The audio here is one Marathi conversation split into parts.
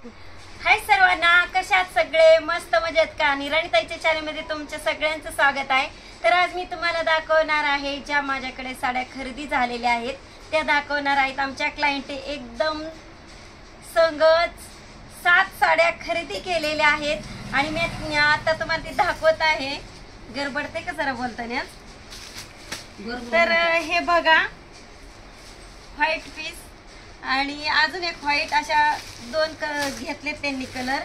हाय सर्वांना, कशात सगळे मस्त मजेत का? आणि राणीताईच्या चॅनलमध्ये तुमच्या सगळ्यांचं स्वागत आहे। तर आज मी तुम्हाला दाखवणार आहे ज्या माझ्याकडे साड्या खरेदी झालेल्या आहेत त्या दाखवणार आहेत। आमच्या क्लायंटने एकदम संगत 7 साड्या खरेदी केलेल्या आहेत आणि मी आता तुम्हाला ती दाखवत आहे। गडबडते का जरा बोलताना? तर हे बघा, व्हाईट पीस आणि अजून एक व्हाईट, अशा 2 घेतले त्यांनी कलर।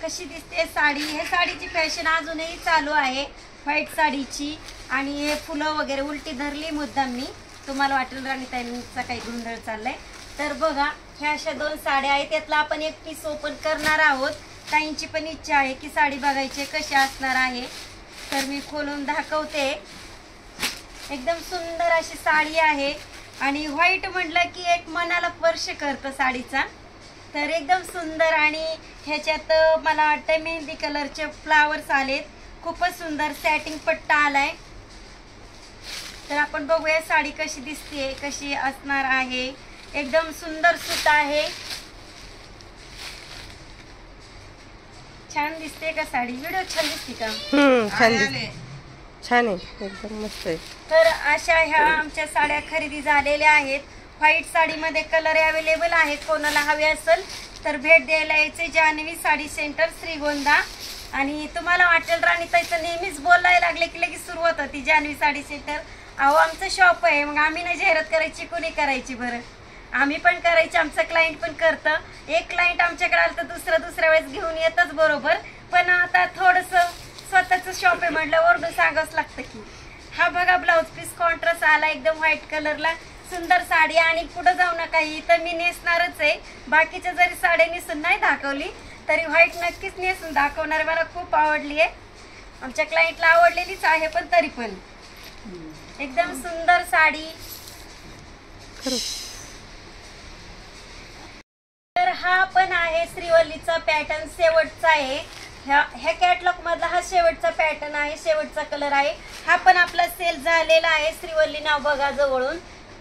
कशी दिसते साडी? हे साडीची फॅशन अजूनही चालू आहे व्हाईट साडीची। आणि हे फुलं वगैरे उलटी धरली मुद्दाम मी, तुम्हाला वाटेल राणीताईंचा काही गोंधळ चाललाय। तर बघा, ह्या अशा 2 साड्या आहेत, त्यातला आपण एक पीस ओपन करणार आहोत। ताईंची पण इच्छा आहे की साडी बघायची कशी असणार आहे, तर मी खोलून दाखवते। एकदम सुंदर अशी साडी आहे आणि व्हाईट म्हटलं की एक मनाला स्पर्श करतं साडीचा। तर एकदम सुंदर, आणि ह्याच्यात मला वाटतं मेहंदी कलरचे फ्लावर्स आलेत, खूपच सुंदर सॅटिंग पट्टा आलाय। तर आपण बघूया साडी कशी दिसते, कशी असणार आहे। एकदम सुंदर सूत आहे, छान दिसते का साडी? व्हिडिओ छान दिसते का? छान आहे, एकदम मस्त आहे। तर अशा ह्या आमच्या साड्या खरेदी झालेल्या आहेत। व्हाईट साडीमध्ये कलर अवेलेबल आहेत, कोणाला हवे असेल तर भेट द्यायला यायचे जान्हवी साडी सेंटर, श्रीगोंदा। आणि तुम्हाला वाटेल राणीताईचं नेहमीच बोलायला लागले की लगेच सुरुवात होती जान्हवी साडी सेंटर। अहो, आमचं शॉप आहे, मग आम्ही नाही जाहिरात करायची, कोणी करायची बरं? आम्ही पण करायची, आमचं क्लायंट पण करतं। एक क्लायंट आमच्याकडे आलं तर दुसऱ्या वेळेस घेऊन येतच बरोबर, पण आता थोडंसं स्वतःचं शॉप आहे म्हटलं ओरडून सांगावंच लागतं की। हा बघा, ब्लाउज पीस कॉन्ट्रास्ट आला एकदम व्हाईट कलरला, सुंदर साडी। आणि कुठं जाऊ नका, ही तर मी नेसणारच आहे। बाकीच्या जरी साड्या नेसून नाही दाखवली तरी व्हाईट नक्कीच नेसून दाखवणार, मला खूप आवडली आहे। आमच्या क्लायंटला आवडलेलीच आहे, पण तरी पण एकदम सुंदर साडी। तर हा पण आहे श्रीवल्लीचा पॅटर्न, शेवटचा आहे। ह्या कॅटलॉग मधला हा शेवटचा पॅटर्न आहे, शेवटचा कलर आहे। हा पण आपला सेल झालेला आहे, श्रीवल्ली नाव बघा जवळून,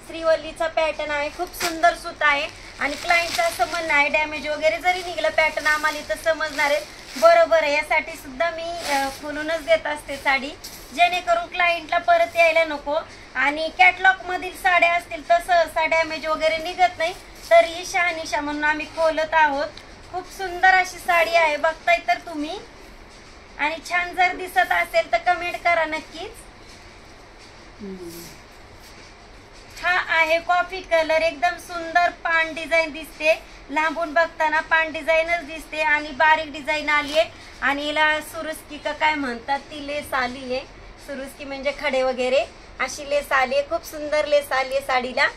श्रीवल्लीचा पॅटर्न आहे। खूप सुंदर सूत आहे आणि क्लायंटचं असं म्हणणं आहे डॅमेज वगैरे जरी निघलं पॅटर्न आम्हाला तर समजणार आहे, बरोबर आहे। यासाठी सुद्धा मी खोलूनच देत असते साडी, जेणेकरून क्लायंटला परत यायला नको। आणि कॅटलॉग मधील साड्या असतील तर सहसा डॅमेज वगैरे निघत नाही, तरीही शहानिशा म्हणून आम्ही खोलत आहोत। खूप सुंदर अशी साडी आहे, बघताय तर तुम्ही। आणि छान जर दिसत असेल तर कमेंट करा नक्कीच। हा आहे कॉफी कलर, एकदम सुंदर पान डिझाईन दिसते, लांबून बघताना पान डिझाईनच दिसते आणि बारीक डिझाईन आली आहे। आणि हिला सुरुस्की का काय म्हणतात ती लेस आली आहे, सुरुस्की म्हणजे खडे वगैरे अशी लेस आली आहे, खूप सुंदर लेस आली आहे साडीला।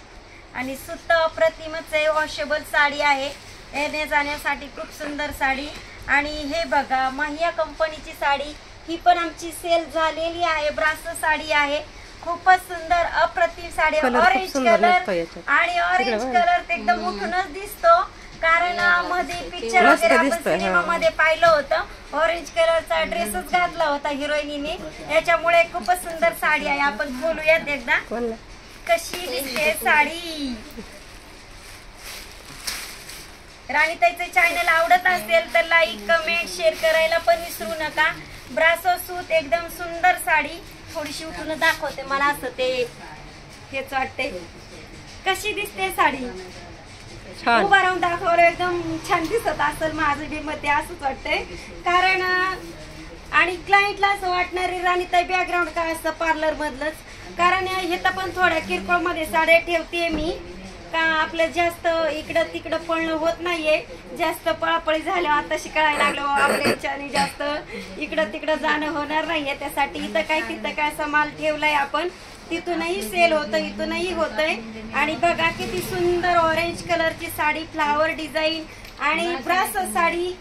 आणि सुत अप्रतिमच आहे, वॉशेबल साडी आहे, येण्या जाण्यासाठी खूप सुंदर साडी। आणि हे बघा, महिया कंपनीची साडी, ही पण आमची सेल झालेली आहे, ब्रास साडी आहे, खूपच सुंदर अप्रतिम साडी। ऑरेंज कलर आणि ऑरेंज कलर एकदम उठूनच दिसतो, कारण मध्ये पिक्चर वगैरे आपण सिनेमामध्ये पाहिलं होतं, ऑरेंज कलरचा ड्रेसच घातला होता हिरोईनीने, याच्यामुळे खूपच सुंदर साडी आहे। आपण बोलूयात एकदा कशी दिसते साडी। राणीताईचे चॅनल आवडत असेल तर लाईक, कमेंट, शेअर करायला पण विसरू नका। ब्रासो सूत, एकदम सुंदर साडी। थोडीशी उठून दाखवते, मला असं ते हेच वाटते कशी दिसते साडी। उभा राहून दाखवलं एकदम छान दिसत असेल, माझं बी मते असंच वाटतंय। कारण आणि क्लायंटला असं वाटणार आहे राणीताई बॅकग्राऊंड काय असतं पार्लर मधलंच, कारण हे तर पण थोड्या किरकोळ मध्ये साड्या ठेवते मी, का आपलं जास्त इकडं तिकडं पळणं होत नाहीये, जास्त पळापळी झाल्यावर आता शिकायला लागलो आपल्याच्याने जास्त इकडं तिकडं जाणं होणार नाहीये, त्यासाठी इथं काय तिथं काय असा माल ठेवलाय आपण, तिथूनही सेल होतं, इथूनही होतंय। आणि बघा किती सुंदर ऑरेंज कलरची साडी, फ्लावर डिझाईन आणि ब्रास साडी,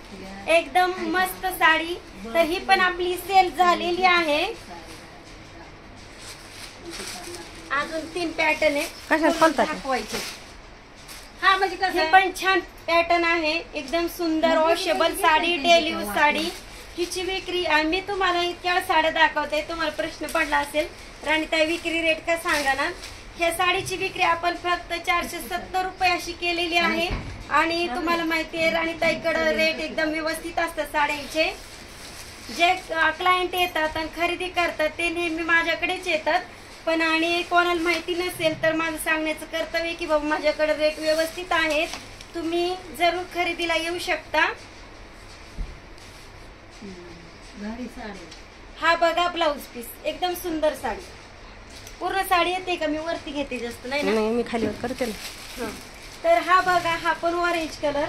एकदम मस्त साडी। तर ही पण आपली सेल झालेली आहे। अजून 3 पॅटर्न आहे, कशा दाखवायचे? हा म्हणजे कसं पण छान पॅटर्न आहे, एकदम सुंदर washable sari, daily use sari. हिची विक्री, मी तुम्हाला इतक्या साड्या दाखवते, तुम्हाला प्रश्न पडला असेल राणीताई विक्री रेट का सांगा ना, ह्या साडीची विक्री आपण फक्त 470 रुपये अशी केलेली आहे. आणि तुम्हाला माहिती आहे राणीताईकडे रेट एकदम व्यवस्थित असतात साड्यांचे. जे क्लायंट येतात आणि खरेदी करतात ते नेहमी माझ्याकडेच येतात. पण आणि कोणाला माहिती नसेल तर माझं सांगण्याचं कर्तव्य की बाबा माझ्याकडे रेट व्यवस्थित आहेत, तुम्ही जरूर खरेदीला येऊ शकता. हा बघा ब्लाऊज पीस, एकदम सुंदर साडी. पूर्ण साडी येते का? मी वरती घेते जास्त नाही ना, मी खालीवर करते ना. तर हा बघा, हा पण ऑरेंज कलर.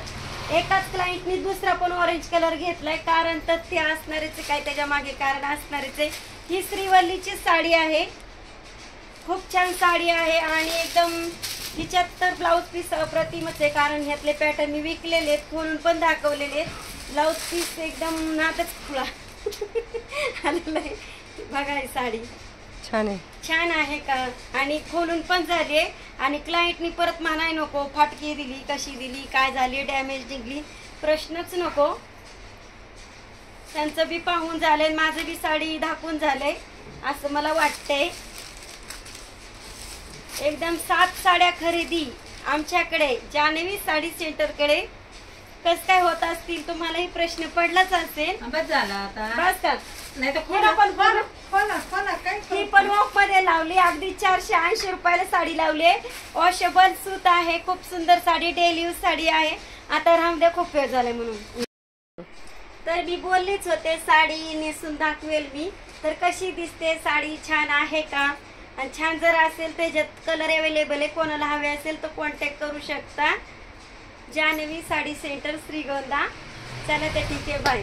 एकाच क्लायंटनी दुसरा पण ऑरेंज कलर घेतलाय, कारण तर ते असणारेच काय, त्याच्या मागे कारण असणारेच आहे. ही श्रीवल्लीची साडी आहे, खूप छान साडी आहे. आणि एकदम हिच्यात तर ब्लाऊज पीस अप्रतिमच आहे, कारण ह्यातले पॅटर्न मी विकलेले आहेत, खोलून पण दाखवलेले आहेत. ब्लाऊज पीस एकदम नादच खुळा आलेला आहे. बघा ही साडी छान आहे, छान आहे का? आणि खोलून पण झाली. आणि क्लायंटनी परत म्हणाय नको फाटकी दिली, कशी दिली, काय झाली, डॅमेज निघली, प्रश्नच नको. त्यांचं बी पाहून झालंय, माझं बी साडी दाखवून झालंय असं मला वाटतंय. एकदम 7 साड्या खरेदी आमच्याकडे जान्हवी साडी सेंटरकडे. कस काय होत असतील तुम्हालाही प्रश्न पडलाच असेल. बस झाला आता, बस का? नाही तर ही पण ऑफ मध्ये लावली, अगदी 480 रुपयाला साडी लावली. वॉशेबल सूत आहे, खूप सुंदर साडी, डेली यूज साडी आहे. आता रामद्या खूप वेळ झालाय म्हणून तर मी बोललीच होते साडी नेसून दाखवेल मी. तर कशी दिसते साडी, छान आहे का? आणि छान जर असेल त्याच्यात कलर अवेलेबल आहे, कोणाला हवे असेल तर कॉन्टॅक्ट करू शकता. जान्हवी साडी सेंटर, श्रीगोंदा. चला तर ठीक आहे, बाय.